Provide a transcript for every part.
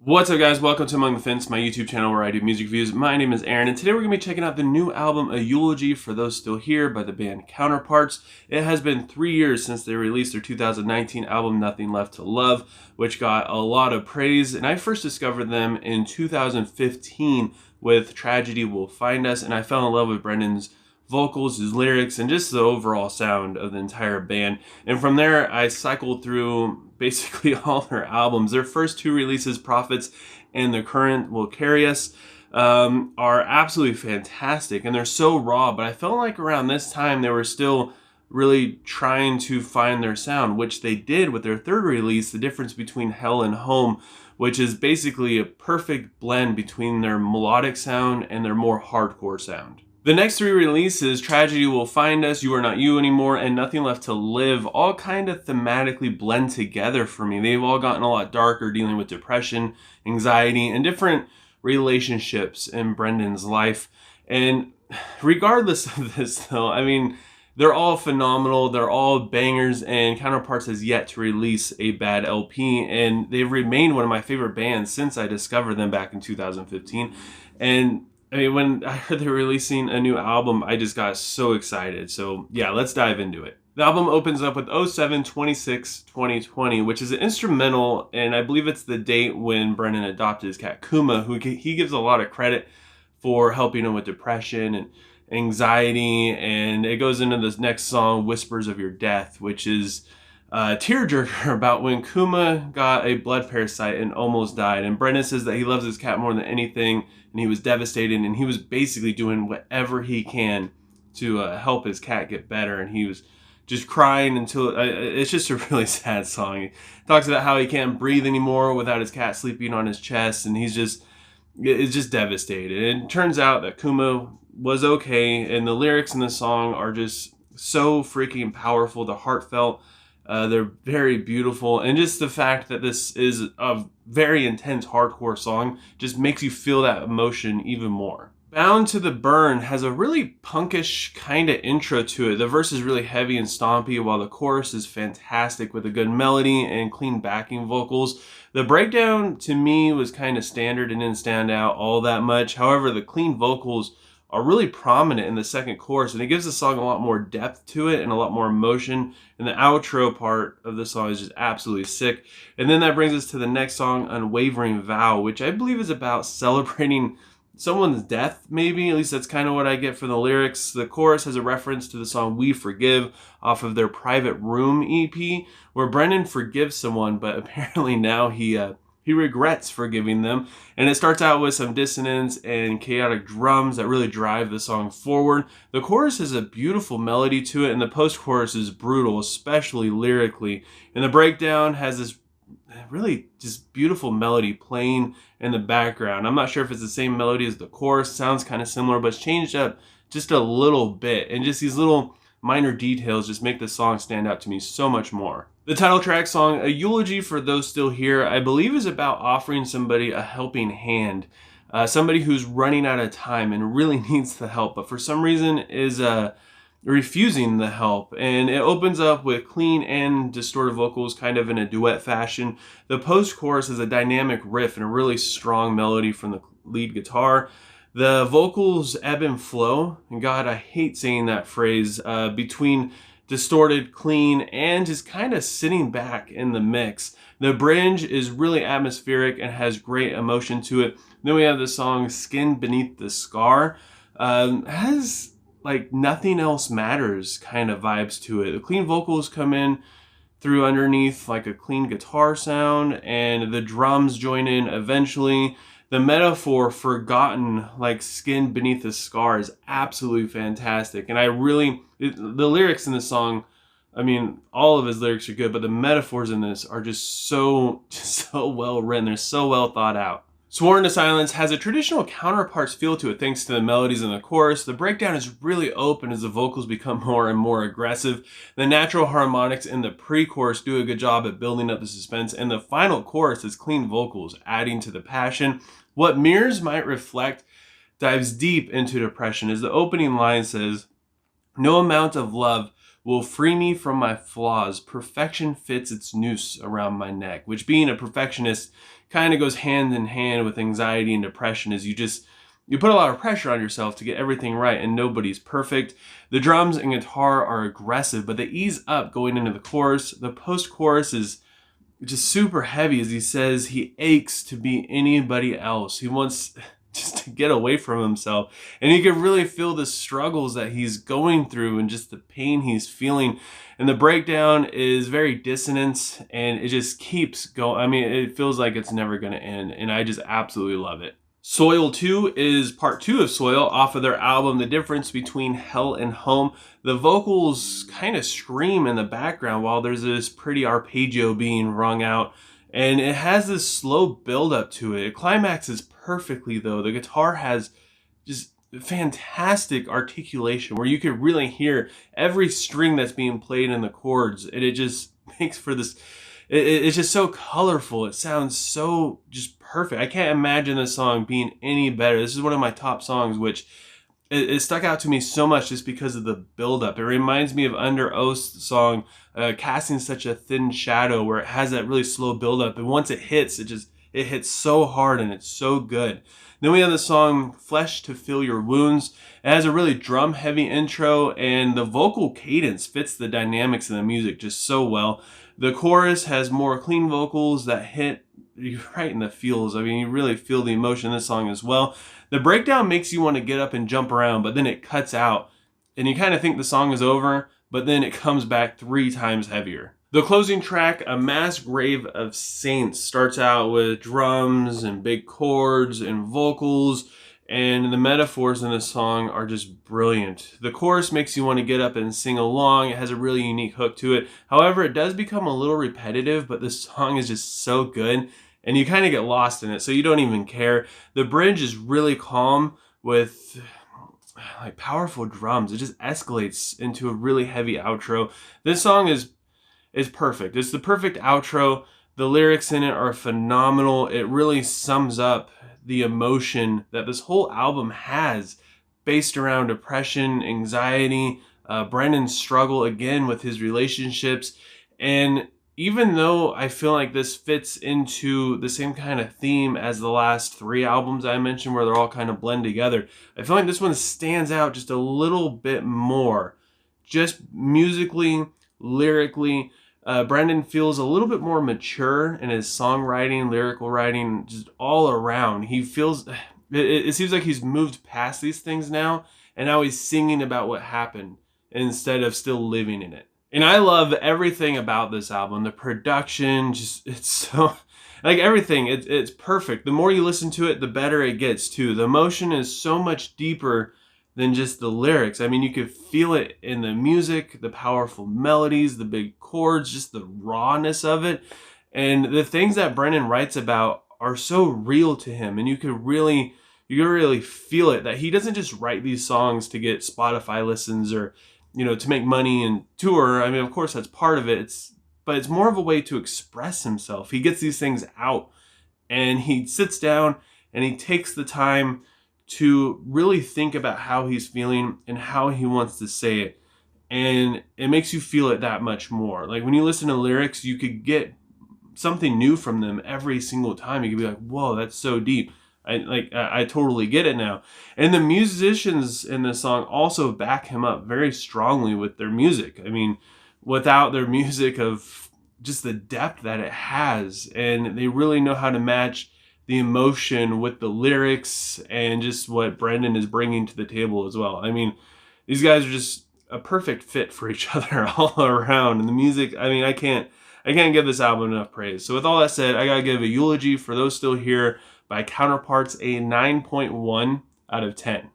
What's up, guys? Welcome to Among the Fence, my YouTube channel where I do music reviews. My name is Aaron, and today we're going to be checking out the new album, A Eulogy, for those still here, by the band Counterparts. It has been 3 years since they released their 2019 album, Nothing Left to Love, which got a lot of praise, and I first discovered them in 2015 with Tragedy Will Find Us, and I fell in love with Brendan's vocals, his lyrics, and just the overall sound of the entire band. And from there, I cycled through basically all their albums. Their first two releases, Prophets and The Current Will Carry Us, are absolutely fantastic, and they're so raw, but I felt like around this time they were still really trying to find their sound, which they did with their third release, The Difference Between Hell and Home, which is basically a perfect blend between their melodic sound and their more hardcore sound. The next three releases, Tragedy Will Find Us, You Are Not You Anymore, and Nothing Left to Live, all kind of thematically blend together for me. They've all gotten a lot darker, dealing with depression, anxiety, and different relationships in Brendan's life. And regardless of this, though, I mean, they're all phenomenal. They're all bangers, and Counterparts has yet to release a bad LP, and they've remained one of my favorite bands since I discovered them back in 2015. And I mean, when I heard they were releasing a new album, I just got so excited. So yeah, let's dive into it. The album opens up with 07/26/2020, which is an instrumental, and I believe it's the date when Brendan adopted his cat Kuma, who he gives a lot of credit for helping him with depression and anxiety. And it goes into this next song, Whispers of Your Death, which is a tearjerker about when Kuma got a blood parasite and almost died. And Brendan says that he loves his cat more than anything, and he was devastated, and he was basically doing whatever he can to help his cat get better. And he was just crying until it's just a really sad song. He talks about how he can't breathe anymore without his cat sleeping on his chest, and it's just devastated. And it turns out that Kuma was okay, and the lyrics in the song are just so freaking powerful. They're heartfelt. They're very beautiful, and just the fact that this is a very intense hardcore song just makes you feel that emotion even more. Bound to the Burn has a really punkish kind of intro to it. The verse is really heavy and stompy, while the chorus is fantastic with a good melody and clean backing vocals. The breakdown to me was kind of standard and didn't stand out all that much. However, the clean vocals are really prominent in the second chorus, and it gives the song a lot more depth to it and a lot more emotion. And the outro part of the song is just absolutely sick. And then that brings us to the next song, Unwavering Vow, which I believe is about celebrating someone's death, maybe. At least that's kind of what I get from the lyrics. The chorus has a reference to the song We Forgive off of their Private Room EP, where Brendan forgives someone, but apparently now he regrets forgiving them. And it starts out with some dissonance and chaotic drums that really drive the song forward. The chorus has a beautiful melody to it, and the post-chorus is brutal, especially lyrically. And the breakdown has this really just beautiful melody playing in the background. I'm not sure if it's the same melody as the chorus. Sounds kind of similar, but it's changed up just a little bit. And just these little minor details just make the song stand out to me so much more. The title track song, A Eulogy, for those still here, I believe is about offering somebody a helping hand. Somebody who's running out of time and really needs the help, but for some reason is refusing the help. And it opens up with clean and distorted vocals, kind of in a duet fashion. The post-chorus is a dynamic riff and a really strong melody from the lead guitar. The vocals ebb and flow, and God, I hate saying that phrase, between distorted, clean, and just kind of sitting back in the mix. The bridge is really atmospheric and has great emotion to it. Then we have the song Skin Beneath the Scar. Has like Nothing Else Matters kind of vibes to it. The clean vocals come in through underneath like a clean guitar sound, and the drums join in eventually. The metaphor forgotten, like skin beneath the scar, is absolutely fantastic. And the lyrics in this song, I mean, all of his lyrics are good, but the metaphors in this are just so well written. They're so well thought out. Sworn to Silence has a traditional Counterparts feel to it thanks to the melodies in the chorus. The breakdown is really open as the vocals become more and more aggressive. The natural harmonics in the pre-chorus do a good job at building up the suspense, and the final chorus is clean vocals, adding to the passion. What Mirrors Might Reflect dives deep into depression, as the opening line says, "No amount of love will free me from my flaws. Perfection fits its noose around my neck, which being a perfectionist kind of goes hand in hand with anxiety and depression, as you put a lot of pressure on yourself to get everything right, and nobody's perfect. The drums and guitar are aggressive, but they ease up going into the chorus. The post-chorus is just super heavy, as he says he aches to be anybody else. He wants just to get away from himself. And you can really feel the struggles that he's going through and just the pain he's feeling. And the breakdown is very dissonant, and it just keeps going. I mean, it feels like it's never going to end, and I just absolutely love it. Soil 2 is part 2 of Soil off of their album The Difference Between Hell and Home. The vocals kind of scream in the background while there's this pretty arpeggio being rung out, and it has this slow build up to it. It climaxes perfectly though. The guitar has just fantastic articulation where you could really hear every string that's being played in the chords, and it just makes for this, it's just so colorful. It sounds so just perfect. I can't imagine this song being any better. This is one of my top songs, which it stuck out to me so much just because of the buildup. It reminds me of Under Oath's song, Casting Such a Thin Shadow, where it has that really slow buildup. And once it hits, it hits so hard and it's so good. Then we have the song Flesh to Fill Your Wounds. It has a really drum heavy intro, and the vocal cadence fits the dynamics of the music just so well. The chorus has more clean vocals that hit you right in the feels. I mean, you really feel the emotion in this song as well. The breakdown makes you want to get up and jump around, but then it cuts out and you kind of think the song is over, but then it comes back 3 times heavier. The closing track, A Mass Grave of Saints, starts out with drums and big chords and vocals, and the metaphors in this song are just brilliant. The chorus makes you want to get up and sing along. It has a really unique hook to it. However, it does become a little repetitive, but this song is just so good, and you kind of get lost in it, so you don't even care. The bridge is really calm with like powerful drums. It just escalates into a really heavy outro. This song is perfect. It's the perfect outro. The lyrics in it are phenomenal. It really sums up the emotion that this whole album has, based around depression, anxiety, Brendan's struggle again with his relationships. And even though I feel like this fits into the same kind of theme as the last 3 albums I mentioned, where they're all kind of blend together, I feel like this one stands out just a little bit more. Just musically, lyrically, Brendan feels a little bit more mature in his songwriting, lyrical writing, just all around. He feels, it seems like he's moved past these things now, and now he's singing about what happened instead of still living in it. And I love everything about this album. The production, just, it's so, like everything, it's perfect. The more you listen to it, the better it gets too. The emotion is so much deeper than just the lyrics. I mean, you could feel it in the music, the powerful melodies, the big chords, just the rawness of it. And the things that Brendan writes about are so real to him, and you could really feel it, that he doesn't just write these songs to get Spotify listens or, you know, to make money and tour. I mean, of course that's part of it. But it's more of a way to express himself. He gets these things out, and he sits down and he takes the time to really think about how he's feeling and how he wants to say it. And it makes you feel it that much more. Like when you listen to lyrics, you could get something new from them every single time. You could be like, whoa, that's so deep. I totally get it now. And the musicians in this song also back him up very strongly with their music. I mean, without their music, of just the depth that it has, and they really know how to match the emotion with the lyrics and just what Brendan is bringing to the table as well. I mean, these guys are just a perfect fit for each other all around. And the music, I mean, I can't give this album enough praise. So with all that said, I gotta give a Eulogy for Those Still Here by Counterparts a 9.1 out of 10.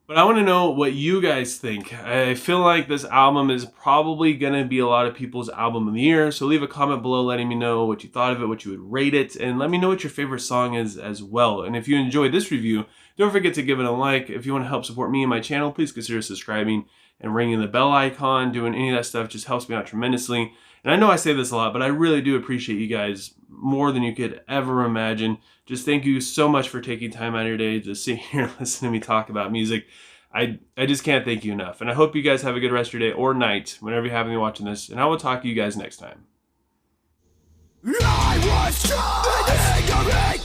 But I want to know what you guys think. I feel like this album is probably going to be a lot of people's album of the year. So leave a comment below letting me know what you thought of it, what you would rate it, and let me know what your favorite song is as well. And if you enjoyed this review, don't forget to give it a like. If you want to help support me and my channel, please consider subscribing and ringing the bell icon. Doing any of that stuff just helps me out tremendously. And I know I say this a lot, but I really do appreciate you guys more than you could ever imagine. Just thank you so much for taking time out of your day to sit here and listen to me talk about music. I just can't thank you enough. And I hope you guys have a good rest of your day or night whenever you happen to be watching this. And I will talk to you guys next time. I was trying